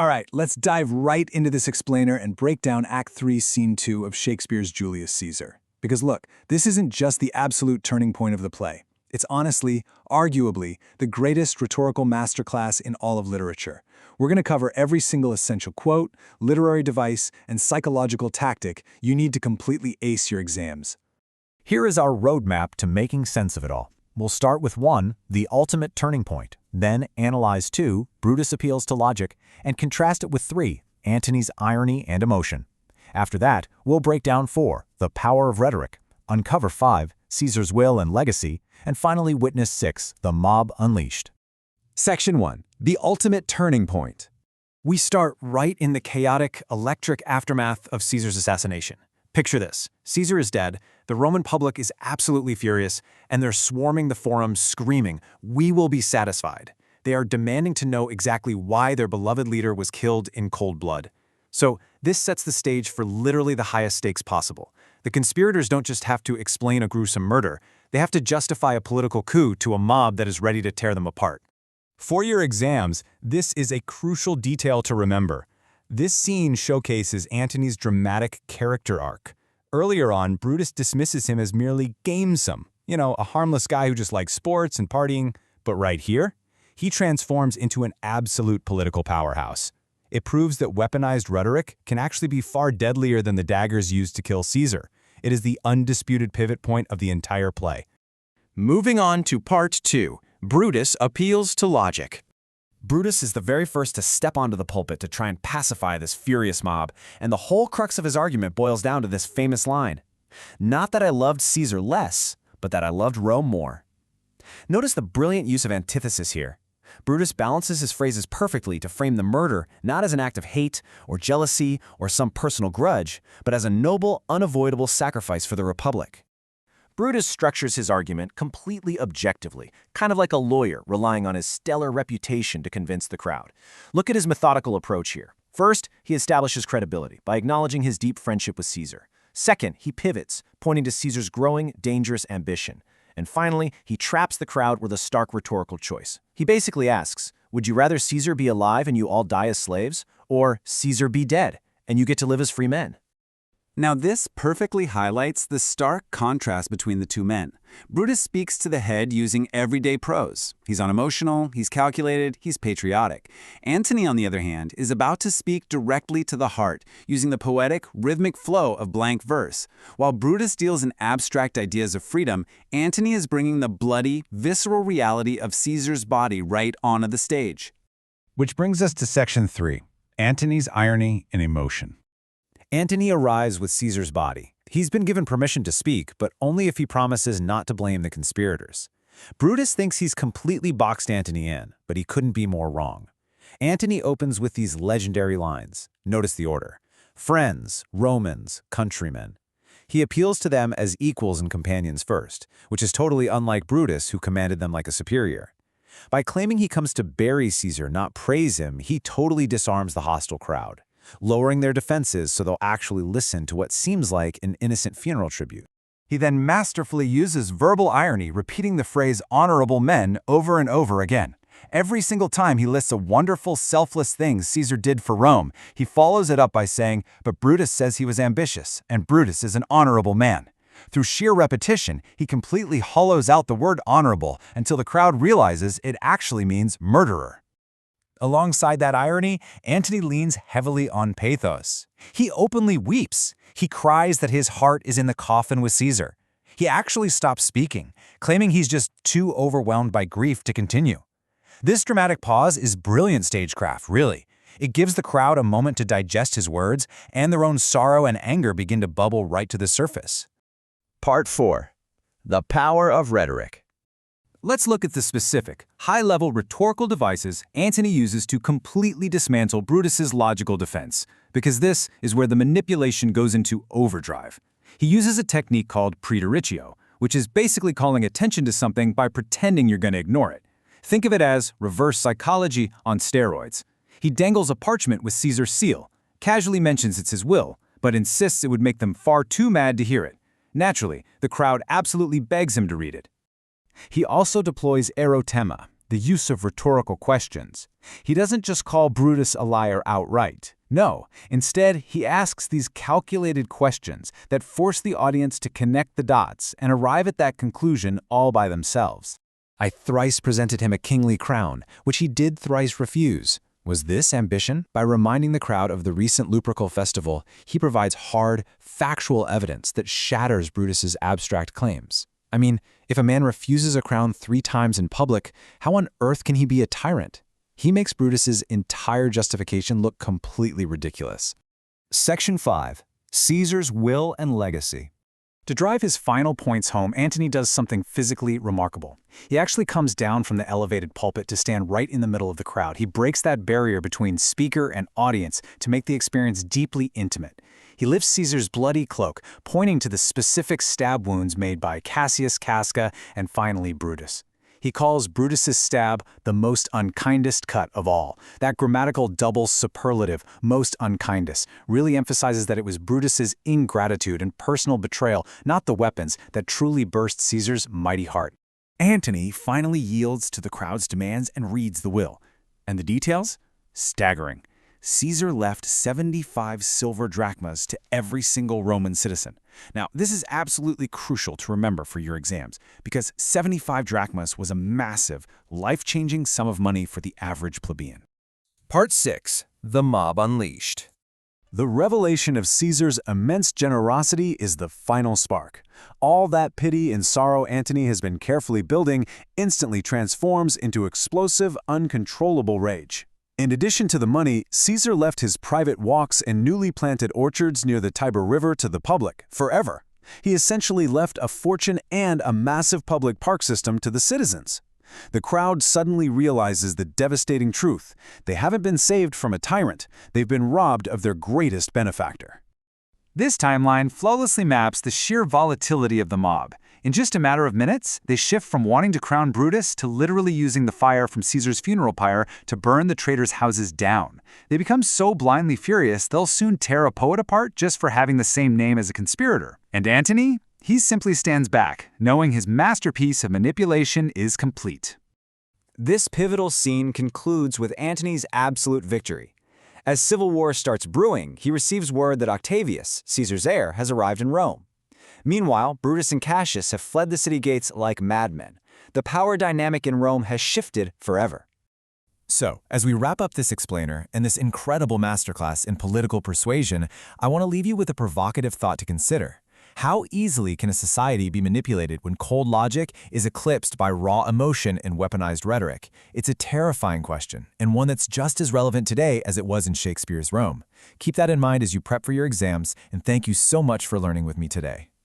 All right, let's dive right into this explainer and break down Act 3, Scene 2 of Shakespeare's Julius Caesar. Because look, this isn't just the absolute turning point of the play. It's honestly, arguably, the greatest rhetorical masterclass in all of literature. We're going to cover every single essential quote, literary device, and psychological tactic you need to completely ace your exams. Here is our roadmap to making sense of it all. We'll start with 1, the ultimate turning point, then analyze 2, Brutus' appeals to logic, and contrast it with 3, Antony's irony and emotion. After that, we'll break down 4, the power of rhetoric, uncover 5, Caesar's will and legacy, and finally witness 6, the mob unleashed. Section 1. The ultimate turning point. We start right in the chaotic, electric aftermath of Caesar's assassination. Picture this. Caesar is dead, the Roman public is absolutely furious, and they're swarming the forum screaming, "We will be satisfied." They are demanding to know exactly why their beloved leader was killed in cold blood. So this sets the stage for literally the highest stakes possible. The conspirators don't just have to explain a gruesome murder, they have to justify a political coup to a mob that is ready to tear them apart. For your exams, this is a crucial detail to remember. This scene showcases Antony's dramatic character arc. Earlier on, Brutus dismisses him as merely gamesome, a harmless guy who just likes sports and partying. But right here, he transforms into an absolute political powerhouse. It proves that weaponized rhetoric can actually be far deadlier than the daggers used to kill Caesar. It is the undisputed pivot point of the entire play. Moving on to Part 2. Brutus appeals to logic. Brutus is the very first to step onto the pulpit to try and pacify this furious mob, and the whole crux of his argument boils down to this famous line. Not that I loved Caesar less, but that I loved Rome more. Notice the brilliant use of antithesis here. Brutus balances his phrases perfectly to frame the murder not as an act of hate or jealousy or some personal grudge, but as a noble, unavoidable sacrifice for the Republic. Brutus structures his argument completely objectively, kind of like a lawyer relying on his stellar reputation to convince the crowd. Look at his methodical approach here. First, he establishes credibility by acknowledging his deep friendship with Caesar. Second, he pivots, pointing to Caesar's growing, dangerous ambition. And finally, he traps the crowd with a stark rhetorical choice. He basically asks, would you rather Caesar be alive and you all die as slaves, or Caesar be dead and you get to live as free men? Now this perfectly highlights the stark contrast between the two men. Brutus speaks to the head using everyday prose. He's unemotional, he's calculated, he's patriotic. Antony, on the other hand, is about to speak directly to the heart, using the poetic, rhythmic flow of blank verse. While Brutus deals in abstract ideas of freedom, Antony is bringing the bloody, visceral reality of Caesar's body right onto the stage. Which brings us to Section 3, Antony's irony and emotion. Antony arrives with Caesar's body. He's been given permission to speak, but only if he promises not to blame the conspirators. Brutus thinks he's completely boxed Antony in, but he couldn't be more wrong. Antony opens with these legendary lines. Notice the order. Friends, Romans, countrymen. He appeals to them as equals and companions first, which is totally unlike Brutus, who commanded them like a superior. By claiming he comes to bury Caesar, not praise him, he totally disarms the hostile crowd, lowering their defenses so they'll actually listen to what seems like an innocent funeral tribute. He then masterfully uses verbal irony, repeating the phrase honourable men over and over again. Every single time he lists a wonderful, selfless thing Caesar did for Rome, he follows it up by saying, but Brutus says he was ambitious, and Brutus is an honourable man. Through sheer repetition, he completely hollows out the word honourable until the crowd realizes it actually means murderer. Alongside that irony, Antony leans heavily on pathos. He openly weeps. He cries that his heart is in the coffin with Caesar. He actually stops speaking, claiming he's just too overwhelmed by grief to continue. This dramatic pause is brilliant stagecraft, really. It gives the crowd a moment to digest his words, and their own sorrow and anger begin to bubble right to the surface. Part 4. The power of rhetoric. Let's look at the specific, high-level rhetorical devices Antony uses to completely dismantle Brutus's logical defense, because this is where the manipulation goes into overdrive. He uses a technique called preteritio, which is basically calling attention to something by pretending you're going to ignore it. Think of it as reverse psychology on steroids. He dangles a parchment with Caesar's seal, casually mentions it's his will, but insists it would make them far too mad to hear it. Naturally, the crowd absolutely begs him to read it. He also deploys erotema, the use of rhetorical questions. He doesn't just call Brutus a liar outright. No, instead, he asks these calculated questions that force the audience to connect the dots and arrive at that conclusion all by themselves. I thrice presented him a kingly crown, which he did thrice refuse. Was this ambition? By reminding the crowd of the recent Lupercal festival, he provides hard, factual evidence that shatters Brutus's abstract claims. I mean, if a man refuses a crown 3 times in public, how on earth can he be a tyrant? He makes Brutus's entire justification look completely ridiculous. Section 5. Caesar's Will and Legacy. To drive his final points home, Antony does something physically remarkable. He actually comes down from the elevated pulpit to stand right in the middle of the crowd. He breaks that barrier between speaker and audience to make the experience deeply intimate. He lifts Caesar's bloody cloak, pointing to the specific stab wounds made by Cassius, Casca, and finally Brutus. He calls Brutus's stab the most unkindest cut of all. That grammatical double superlative, most unkindest, really emphasizes that it was Brutus's ingratitude and personal betrayal, not the weapons, that truly burst Caesar's mighty heart. Antony finally yields to the crowd's demands and reads the will. And the details? Staggering. Caesar left 75 silver drachmas to every single Roman citizen. Now, this is absolutely crucial to remember for your exams, because 75 drachmas was a massive, life-changing sum of money for the average plebeian. Part 6. The Mob Unleashed. The revelation of Caesar's immense generosity is the final spark. All that pity and sorrow Antony has been carefully building instantly transforms into explosive, uncontrollable rage. In addition to the money, Caesar left his private walks and newly planted orchards near the Tiber River to the public, forever. He essentially left a fortune and a massive public park system to the citizens. The crowd suddenly realizes the devastating truth. They haven't been saved from a tyrant. They've been robbed of their greatest benefactor. This timeline flawlessly maps the sheer volatility of the mob. In just a matter of minutes, they shift from wanting to crown Brutus to literally using the fire from Caesar's funeral pyre to burn the traitors' houses down. They become so blindly furious, they'll soon tear a poet apart just for having the same name as a conspirator. And Antony? He simply stands back, knowing his masterpiece of manipulation is complete. This pivotal scene concludes with Antony's absolute victory. As civil war starts brewing, he receives word that Octavius, Caesar's heir, has arrived in Rome. Meanwhile, Brutus and Cassius have fled the city gates like madmen. The power dynamic in Rome has shifted forever. So, as we wrap up this explainer and this incredible masterclass in political persuasion, I want to leave you with a provocative thought to consider. How easily can a society be manipulated when cold logic is eclipsed by raw emotion and weaponized rhetoric? It's a terrifying question, and one that's just as relevant today as it was in Shakespeare's Rome. Keep that in mind as you prep for your exams, and thank you so much for learning with me today.